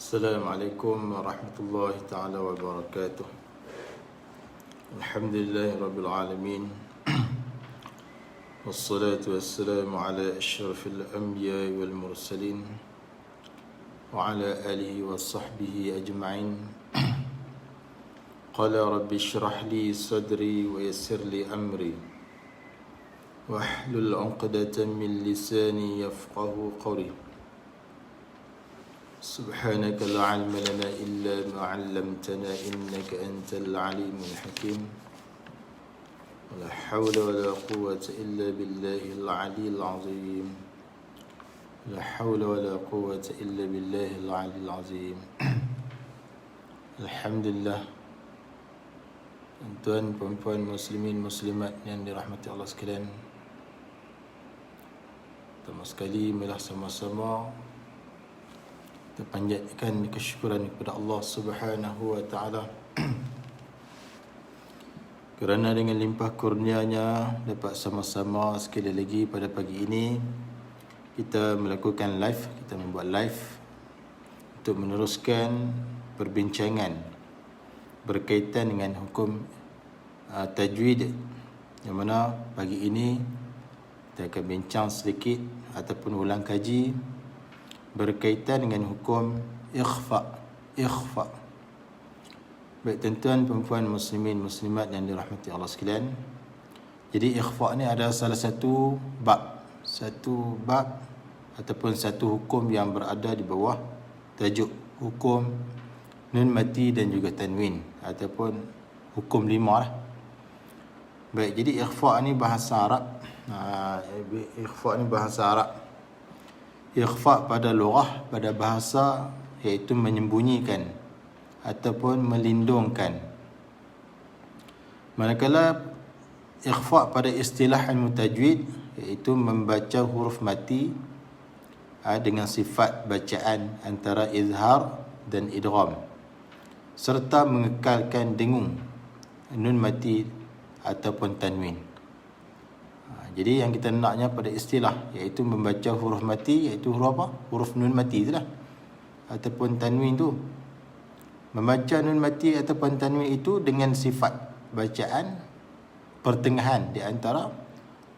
Assalamualaikum warahmatullahi taala wabarakatuh. Alhamdulillahi rabbil alamin. Wassalatu wassalamu ala asyrafil anbiya'i wal mursalin wa ala alihi wa sahbihi ajma'in. Qala rabbi shrah li sadri wa yassir li amri wahlul 'uqdatam min lisani yafqahu qawli. سبحانك لا علم لنا إلا ما علمتنا إنك أنت العليم الحكيم ولا حول ولا قوة إلا بالله العلي العظيم لا حول ولا قوة إلا بالله العلي العظيم. Alhamdulillah, tuan puan muslimin muslimat yang dirahmati Allah sekalian, pertama sekali marilah sama-sama kita panjatkan kesyukuran kepada Allah Subhanahu wa taala kerana dengan limpah kurnianya dapat sama-sama sekali lagi pada pagi ini kita melakukan live, kita membuat live untuk meneruskan perbincangan berkaitan dengan hukum tajwid, yang mana pagi ini kita akan bincang sedikit ataupun ulang kaji berkaitan dengan hukum ikhfa. Baik tuan-tuan perempuan muslimin muslimat yang dirahmati Allah sekalian, jadi ikhfa ni ada salah satu bab ataupun satu hukum yang berada di bawah tajuk hukum nun mati dan juga tanwin ataupun hukum 5 lah. Baik, jadi ikhfa ni bahasa Arab. Ikhfa pada lughah, pada bahasa, iaitu menyembunyikan ataupun melindungkan. Manakala ikhfa pada istilah ilmu tajwid, iaitu membaca huruf mati dengan sifat bacaan antara izhar dan idgham, serta mengekalkan dengung nun mati ataupun tanwin. Jadi yang kita naknya pada istilah, iaitu membaca huruf mati, iaitu huruf apa? Huruf nun mati itulah, ataupun tanwin tu. Membaca nun mati ataupun tanwin itu dengan sifat bacaan pertengahan di antara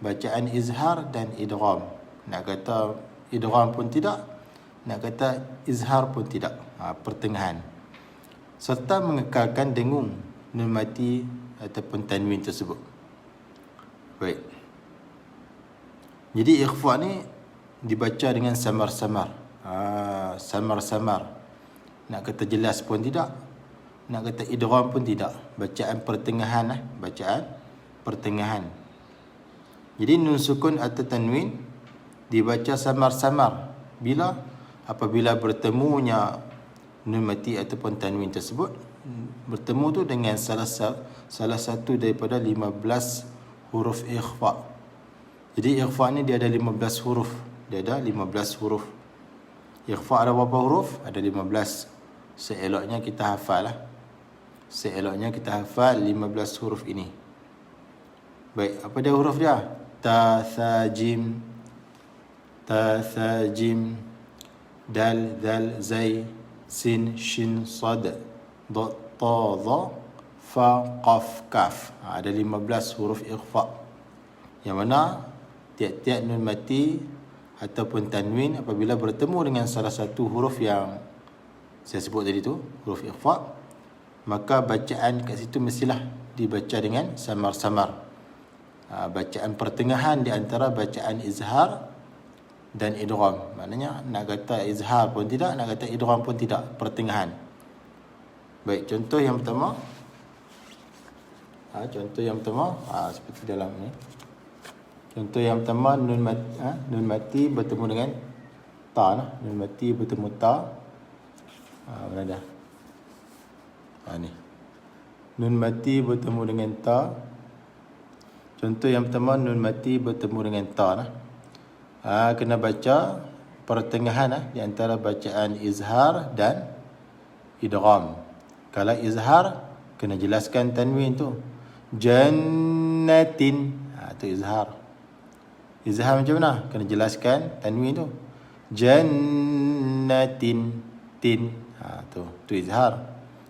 bacaan izhar dan idgham. Nak kata idgham pun tidak, nak kata izhar pun tidak, pertengahan. Serta mengekalkan dengung nun mati ataupun tanwin tersebut. Baik. Jadi ikhfa ni dibaca dengan samar-samar. Samar-samar. Nak kata jelas pun tidak, nak kata idgham pun tidak. Bacaan pertengahan bacaan pertengahan. Jadi nun sukun atau tanwin dibaca samar-samar apabila bertemunya nun mati ataupun tanwin tersebut, bertemu tu dengan salah satu daripada 15 huruf ikhfa. Jadi ikhfa ni dia ada 15 huruf. Ikhfa ada berapa huruf? Ada 15. Seeloknya kita hafal 15 huruf ini. Baik, apa dia huruf dia? Ta, tha, jim, dal, dal, zai, sin, shin, sad, da, ta, dha, fa, qaf, kaf. Ada 15 huruf ikhfa, yang mana tiap-tiap nun mati ataupun tanwin apabila bertemu dengan salah satu huruf yang saya sebut tadi tu, huruf ikhfa, maka bacaan kat situ mestilah dibaca dengan samar-samar. Bacaan pertengahan di antara bacaan izhar dan idgham. Maknanya nak kata izhar pun tidak, nak kata idgham pun tidak, pertengahan. Baik, contoh yang pertama. Seperti dalam ni. Contoh yang pertama, nun mati bertemu dengan ta. Nun mati bertemu ta. Mana dah? Ni. Nun mati bertemu dengan ta. Contoh yang pertama, nun mati bertemu dengan ta. Kena baca pertengahan di antara bacaan izhar dan idgham. Kalau izhar, kena jelaskan tanwin tu. Jannatin. Tu izhar. Izhar macam mana? Kena jelaskan tanwin tu. Jannatin, tin. tu izhar.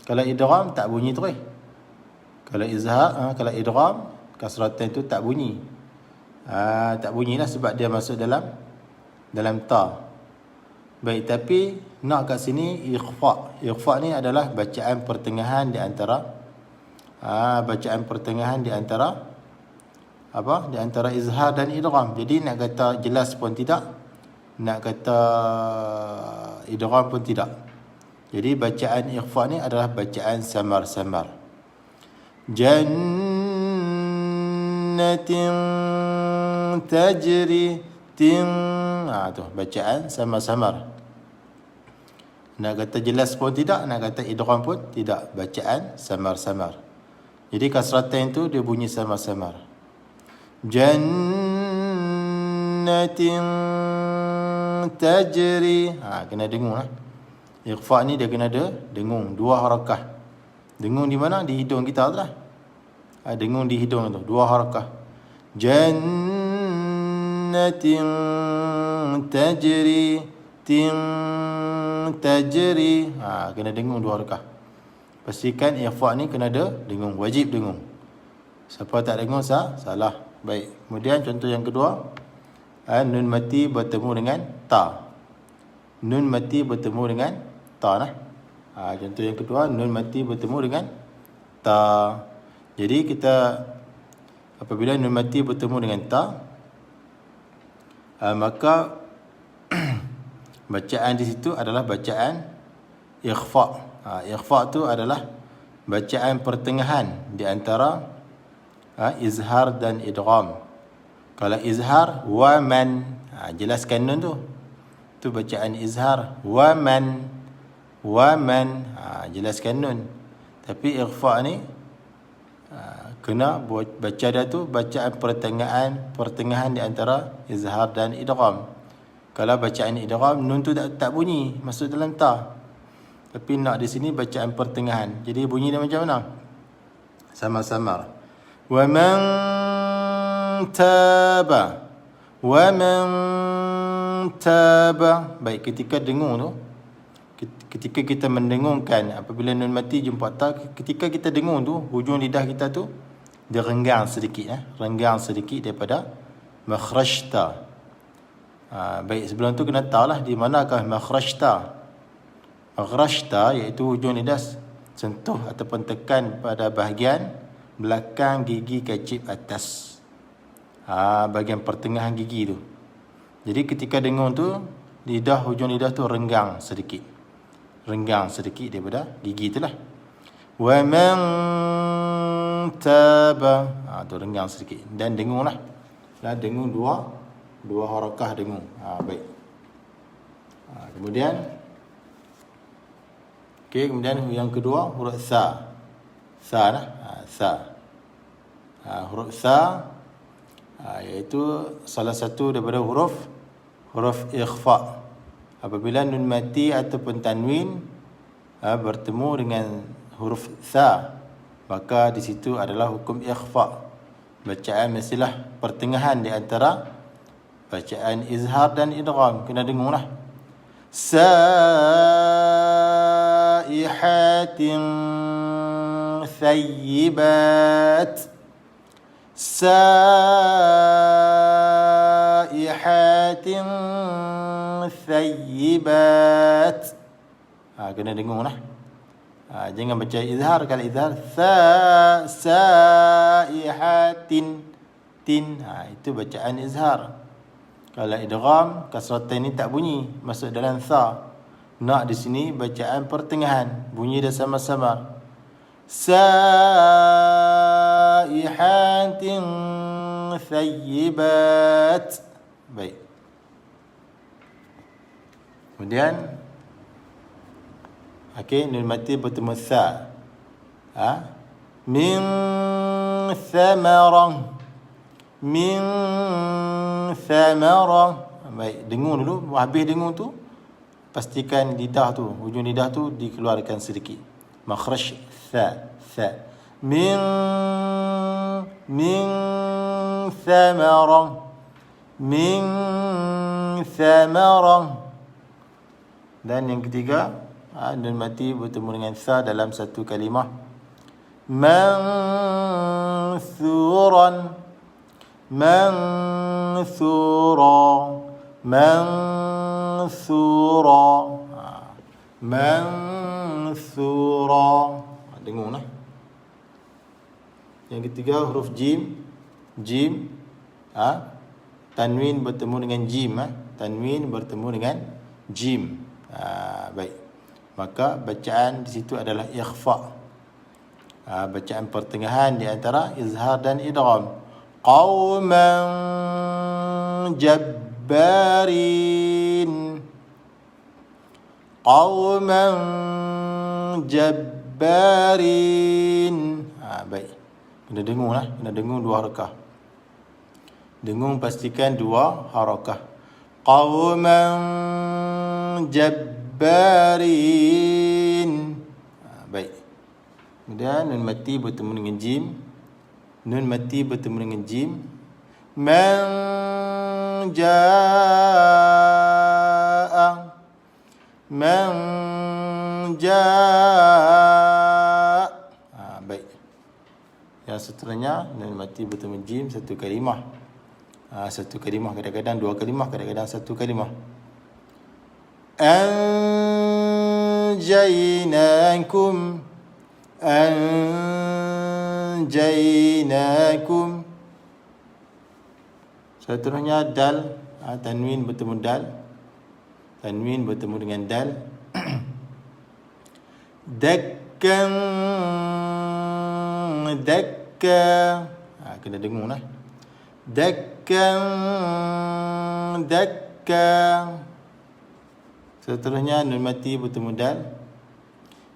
Kalau idgham tak bunyi terus. Kalau izhar, kalau idgham kasratan itu tak bunyi. Tak bunyilah sebab dia masuk dalam ta. Baik, tapi nak kat sini ikhfa. Ikhfa ni adalah bacaan pertengahan di antara di antara izhar dan idgham. Jadi nak kata jelas pun tidak, nak kata idgham pun tidak. Jadi bacaan ikhfa ni adalah bacaan samar-samar. Jannatin tajri tin. Tu bacaan samar-samar. Nak kata jelas pun tidak, nak kata idgham pun tidak, bacaan samar-samar. Jadi kasratan itu dia bunyi samar-samar. Jannatin tajri. Kena dengung lah. Ikhfa ni dia kena ada dengung, 2 harakah. Dengung di mana? Di hidung kita tu lah. Dengung di hidung tu, 2 harakah. Jannatin tajri tin tajri. Kena dengung 2 harakah. Pastikan ikhfa ni kena ada dengung, wajib dengung. Siapa tak dengung salah. Baik. Kemudian contoh yang kedua, nun mati bertemu dengan ta. Nun mati bertemu dengan ta nah. Contoh yang kedua, nun mati bertemu dengan ta. Jadi kita apabila nun mati bertemu dengan ta, maka bacaan di situ adalah bacaan ikhfa. Ikhfa tu adalah bacaan pertengahan di antara izhar dan idgham. Kalau izhar wa man, jelaskan nun tu. Tu bacaan izhar wa man. Jelaskan nun. Tapi ikhfa ni kena baca dia tu bacaan pertengahan di antara izhar dan idgham. Kalau bacaan idgham, nun tu tak bunyi masuk dalam ta. Tapi nak di sini bacaan pertengahan. Jadi bunyi dia macam mana? Sama-sama. Wa man taba. Baik, ketika dengung tu, ketika kita mendengungkan, apabila nun mati jumpa ta, ketika kita dengung tu, hujung lidah kita tu dia renggang sedikit, renggang sedikit daripada makhraj ta. Baik, sebelum tu kena tahu lah di manakah makhraj ta. Makhraj ta iaitu hujung lidah sentuh ataupun tekan pada bahagian belakang gigi kacip atas. Bahagian pertengahan gigi tu. Jadi ketika dengung tu, hujung lidah tu renggang sedikit daripada gigi tu lah. Wa man taba, tu renggang sedikit dan dengung lah. Dengung dua harakah dengung. Baik. Kemudian yang kedua huruf sa. Sa lah. Sa. Huruf sa iaitu salah satu daripada huruf ikhfa. Apabila nun mati ataupun tanwin bertemu dengan huruf sa, maka di situ adalah hukum ikhfa. Bacaan mestilah pertengahan di antara bacaan izhar dan idgham. Kena dengung lah. Saihatin thayyibat. Saihatin thayyibat. Kena dengung lah. Jangan baca izhar. Kalau izhar saihatin tin, itu bacaan izhar. Kalau idgham, kasratan ni tak bunyi masuk dalam tha. Nak di sini bacaan pertengahan, bunyi dia sama-sama. Saihatin thayyibat. Baik. Kemudian nun mati bertemu sa. Min thamarah. Min thamarah. Baik, dengung dulu. Habis dengung tu, pastikan lidah tu, hujung lidah tu dikeluarkan sedikit. Makhraj tha. Min thamarah. Min thamarah. Dan yang ketiga, Nun mati bertemu dengan tha dalam satu kalimah. Mansuran, mansura, mansura, mansura. Dengarlah. Yang ketiga huruf jim. Jim, tanwin bertemu dengan jim. Tanwin bertemu dengan jim. Baik. Maka bacaan di situ adalah ikhfa. Bacaan pertengahan di antara izhar dan idgham. Qauman jabbarin, qauman jabbarin. Baik. Kena dengarlah, kena dengar dua harakah. Dengar pastikan dua harakah. Qauman jabbarin. Baik. Kemudian nun mati bertemu dengan jim. Nun mati bertemu dengan jim. Man jaa, man jaa. Baik. Yang seterusnya nun mati bertemu jim satu kalimah. Satu kalimah, kadang-kadang dua kalimah, kadang-kadang satu kalimah. Anjaynakum, anjaynakum. Seterusnya dal, tanwin bertemu dal. Tanwin bertemu dengan dal. Dakkan, dakka. Kena dengar lah. Dakkan, dakka. Seterusnya nun mati bertemu dal.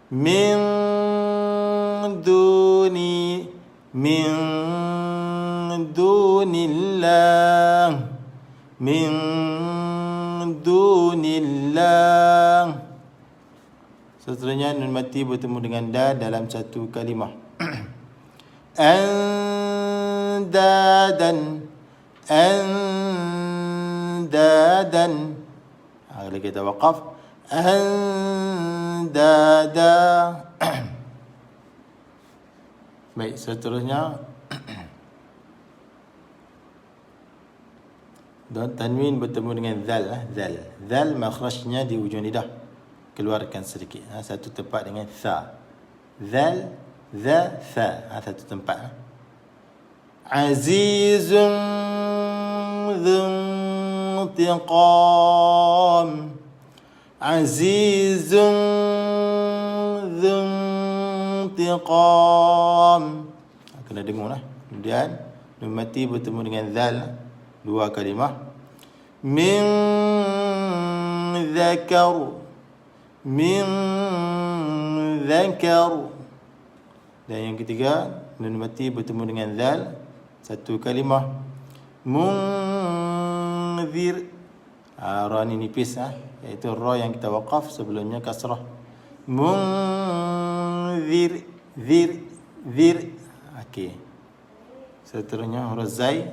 Min duni, min dunillah, min dunillah. Seterusnya nun mati bertemu dengan dal dalam satu kalimah. Andadan, andadan. Kalau kita waqaf, andada. Baik, seterusnya dan tanwin bertemu dengan zal. Zal, zal makhrajnya di ujung lidah. Keluarkan sedikit. Satu tempat dengan tha. Zal, za, tha. Satu tempat. Azizun dhuntiqam, azizun dhuntiqam. Kena dengar lah. Kemudian nun mati bertemu dengan zal, dua kalimah. Min zakar, min zakar. Dan yang ketiga nun mati bertemu dengan zal, satu kalimah. Munzir. Ra ni nipis, iaitu ra yang kita waqaf, sebelumnya kasrah. Munzir, zir, zir. Okey. Seterusnya huruf zai.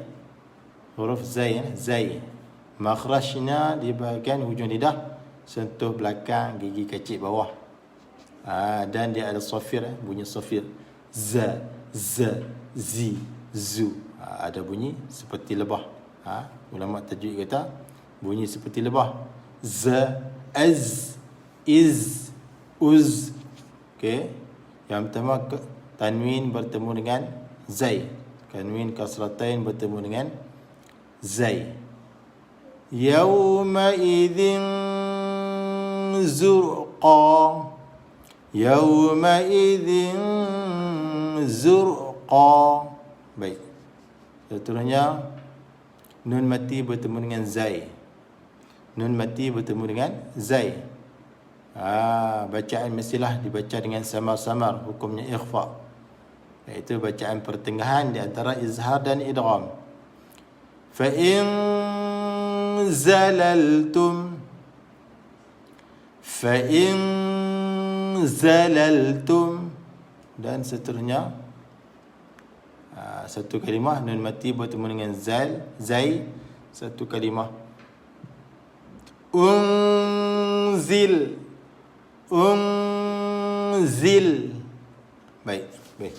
Huruf zai, zai. Makhrajnya di bahagian hujung lidah, sentuh belakang gigi kecil bawah. Dan dia ada safir, bunyi safir. Z, z, zi, zu. Ada bunyi seperti lebah. Ulama tajwid kata bunyi seperti lebah. Z, az, iz, uz. Okey. Yang pertama tanwin bertemu dengan zai. Tanwin kasratain bertemu dengan zai. Yawma idzin zurqa, yawma idzin zurqa. Baik. Seterusnya nun mati bertemu dengan zai. Nun mati bertemu dengan zai. Bacaan mestilah dibaca dengan samar-samar, hukumnya ikhfa. Iaitu bacaan pertengahan di antara izhar dan idgham. Fa in zalaltum, fa in zalaltum. Dan seterusnya satu kalimah nun mati bertemu dengan zal, zai, satu kalimah. Unzil, unzil. Baik, baik.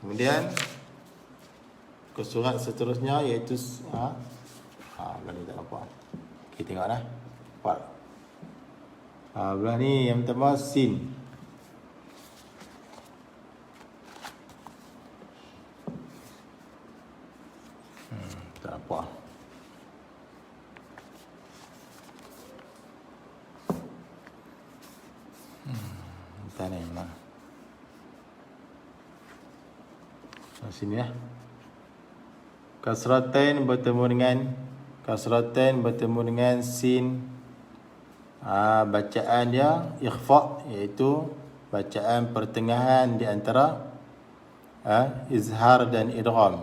Kemudian ke surat seterusnya iaitu belah ni tak nampak. Okey, tengoklah. Nampak. Belah ni yang pertama sin. Tak nampak. Tak ni mana? Sini ya. Kasratain bertemu dengan sin. Bacaan dia ikhfa, iaitu bacaan pertengahan di antara izhar dan idgham.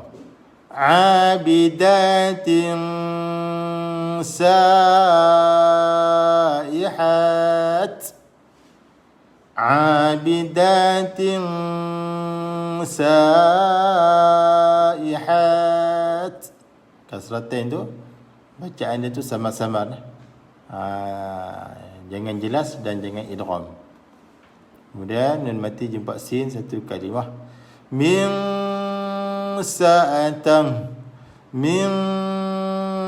Abidatin saihat. Abidatin saihat. Kasratain tu bacaan dia tu sama-sama. Jangan jelas dan jangan idgham. Kemudian nun mati jumpa sin satu kalimah. Min sa'atan. Min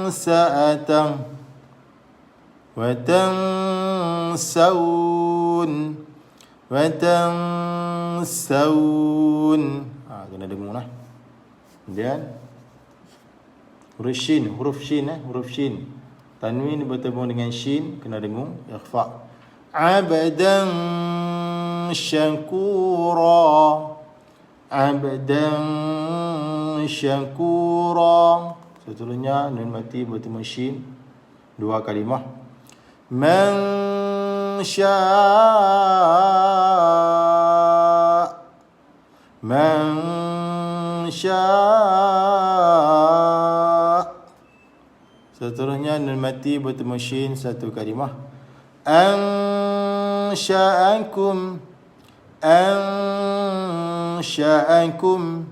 sa'atan. Wa tansawun. Wa tansawun. Kena dengar lah. Kemudian huruf shin. Tanwin bertemu dengan shin, kena dengung, ikhfa. Abdan syakura. Abdan syakura. Seterusnya nun mati bertemu shin, dua kalimah. Man syaa. Man syaa. Seterusnya nun mati bertemu shin, satu kalimah. Ansha'akum. Ansha'akum.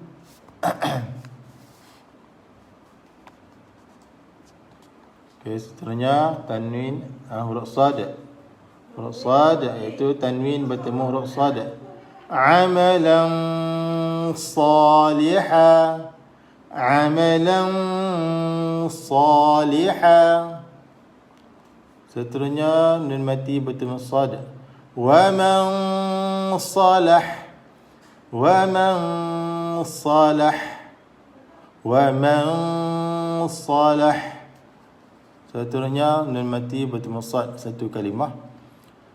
Okay, seterusnya tanwin huruf sad. Huruf sad iaitu tanwin bertemu huruf sad. Amalan salihah. Amalan salihah. Seterusnya nun mati bertemu sad. Wa man salah. Wa man salah. Wa man salah. Seterusnya nun mati bertemu sad, satu kalimah.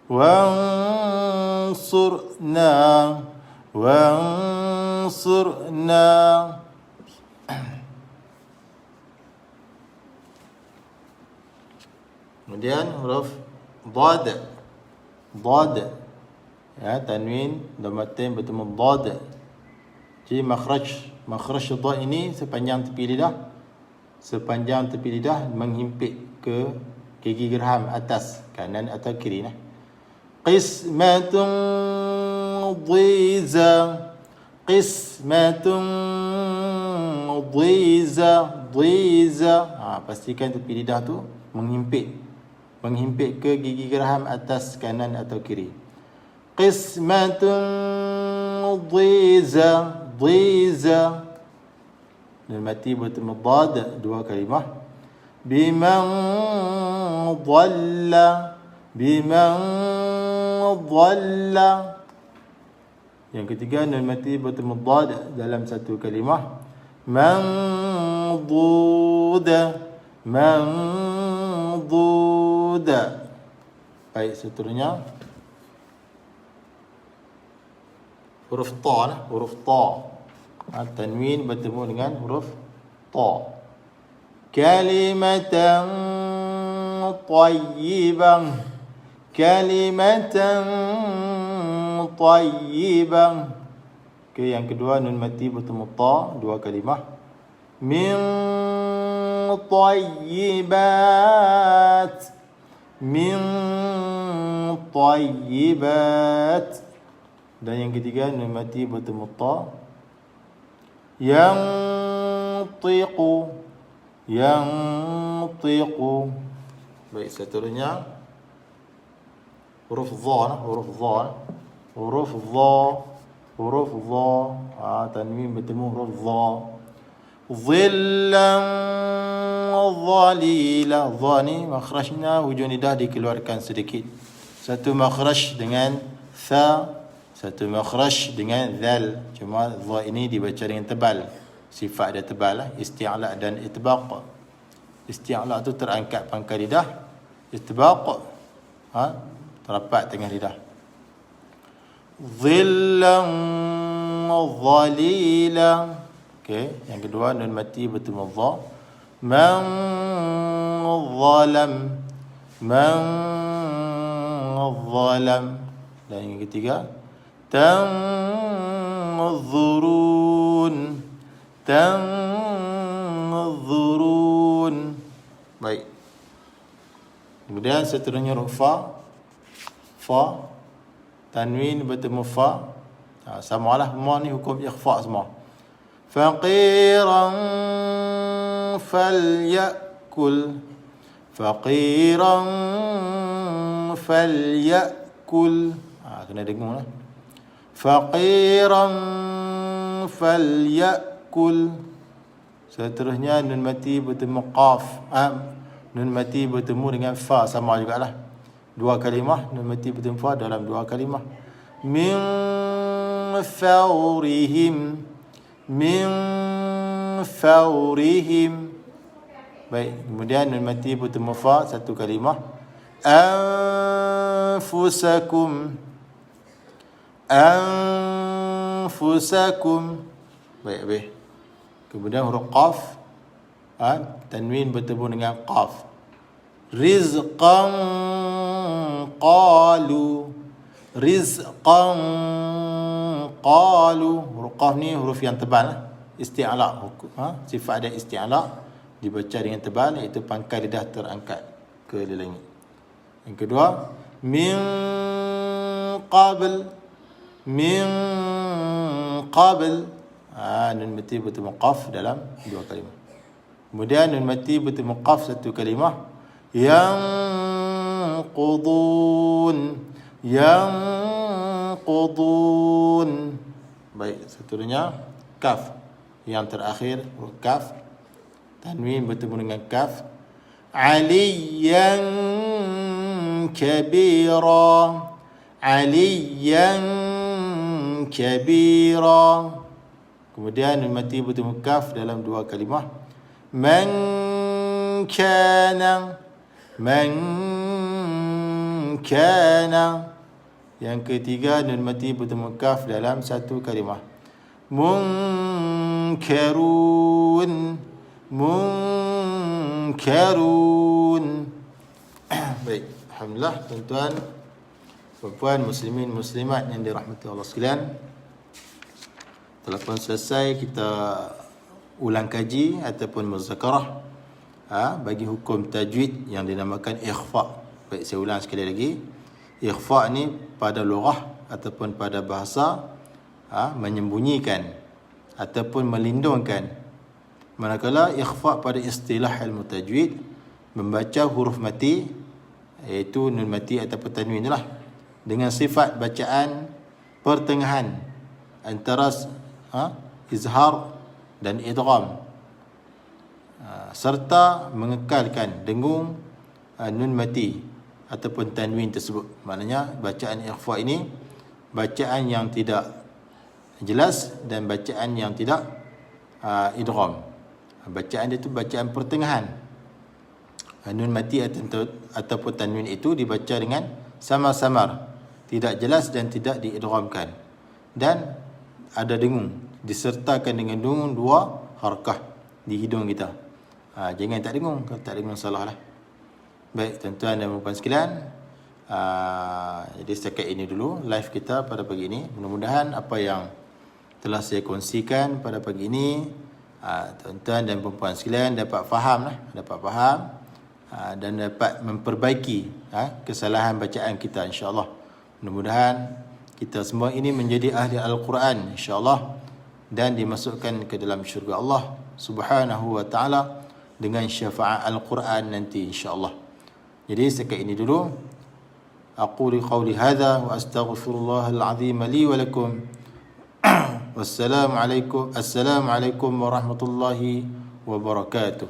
Wansurna. Wansurna. Kemudian huruf dad. Dad. Ya, tanwin dhammatain bertemu dad. Jadi makhraj dad ini sepanjang tepi lidah. Sepanjang tepi lidah menghimpit ke gigi gerham atas, kanan atau kiri. Qismatun dhiza. Qismatun dhiza. Dhiza. Pastikan tepi lidah tu menghimpit ke gigi geraham atas, kanan atau kiri. Qismatun dhiza. Dhiza. Dan mati bertemu dad, dua kalimah. Biman dhalla. Biman dhalla. Yang ketiga nun mati bertemu dad dalam satu kalimah. Manduda. Manduda. Baik, seterusnya huruf ta lah, huruf ta. Tanwin bertemu dengan huruf ta. Kalimatan tayyibah. Kalimatan tayyibah. Okay, yang kedua nun mati bertemu ta, dua kalimah. Min tayyibat. Min tayyibat. Dan yang ketiga nun mati bertemu ta. Yantiqu. Yantiqu. Baik, seterusnya huruf dha, huruf dha, huruf dha, huruf dha, tanwin bertemu huruf dha. Dhillan dhalila, dha ni makhrajnya hujung lidah dikeluarkan sedikit. Satu makhraj dengan tha, satu makhraj dengan dhal. Cuma dha ini dibaca dengan tebal. Sifat dia tebal lah. Isti'la dan itbaq. Isti'la tu terangkat pangkal lidah. Itbaq terapat tengah lidah. Dhillan dhalila. Okey, yang kedua nun mati bertemu dha. Man zalam, man zalam. Dan yang ketiga tanzurun, tanzurun. Baik. Kemudian seterusnya huruf fa. Fa, tanwin bertemu fa. Samalah semua ni hukum ikhfa semua. Faqiran falyakul, faqiran falyakul. Kena dengung lah. Faqiran falyakul. Seterusnya nun mati bertemu qaf. Nun mati bertemu dengan fa, sama jugalah. Dua kalimah, nun mati bertemu fa dalam dua kalimah. Min fawrihim, min fawrihim. Baik, kemudian nun mati bertemu fa satu kalimah. Anfusakum, anfusakum. Baik, baik. Kemudian huruf qaf, tanwin bertemu dengan qaf. Rizqan qalu, rizqan qalu. Huruf qaf ni huruf yang tebal, isti'la. Sifat dia isti'la, dibaca dengan tebal, iaitu pangkal lidah terangkat ke langit. Yang kedua, min qabl, min qabl. Nun mati bertemu qaf dalam dua kalimah. Kemudian nun mati bertemu qaf satu kalimah. Yanqudun, yanqudun. Baik, seterusnya kaf. Yang terakhir huruf kaf, tanwin bertemu dengan kaf. Aliyan kabira, aliyan kabira. Kemudian nun mati bertemu kaf dalam dua kalimah. Man kana, man kana. Yang ketiga nun mati bertemu kaf dalam satu kalimah. Munkarun, munkarun. Baik, alhamdulillah tuan-tuan, puan-puan, muslimin, muslimat yang dirahmati Allah sekalian. Telah pun selesai kita ulang kaji ataupun muzakarah bagi hukum tajwid yang dinamakan ikhfa. Baik, saya ulang sekali lagi. Ikhfa ni pada lughah ataupun pada bahasa menyembunyikan ataupun melindungkan. Manakala ikhfa pada istilah ilmu tajwid, membaca huruf mati, iaitu nun mati ataupun tanwin lah, dengan sifat bacaan pertengahan antara izhar dan idgham, serta mengekalkan dengung nun mati ataupun tanwin tersebut. Maknanya bacaan ikhfa ini bacaan yang tidak jelas dan bacaan yang tidak idgham. Bacaan dia tu bacaan pertengahan. Nun mati ataupun tanwin itu dibaca dengan samar-samar, tidak jelas dan tidak diidghamkan, dan ada dengung, disertakan dengan dengung dua harakah di hidung kita. Jangan tak dengung, kalau tak dengung salah lah. Baik, tuan-tuan dan puan-puan sekalian, jadi setakat ini dulu live kita pada pagi ini. Mudah-mudahan apa yang telah saya kongsikan pada pagi ini, tuan-tuan dan puan-puan sekalian dapat faham dan dapat memperbaiki kesalahan bacaan kita, insya-Allah. Mudah-mudahan kita semua ini menjadi ahli Al-Quran, insya-Allah, dan dimasukkan ke dalam syurga Allah Subhanahu wa taala dengan syafaat Al-Quran nanti, insya-Allah. Jadi setakat ini dulu. أقول قولي هذا وأستغفر الله العظيم لي ولكم. السلام عليكم ورحمة الله وبركاته.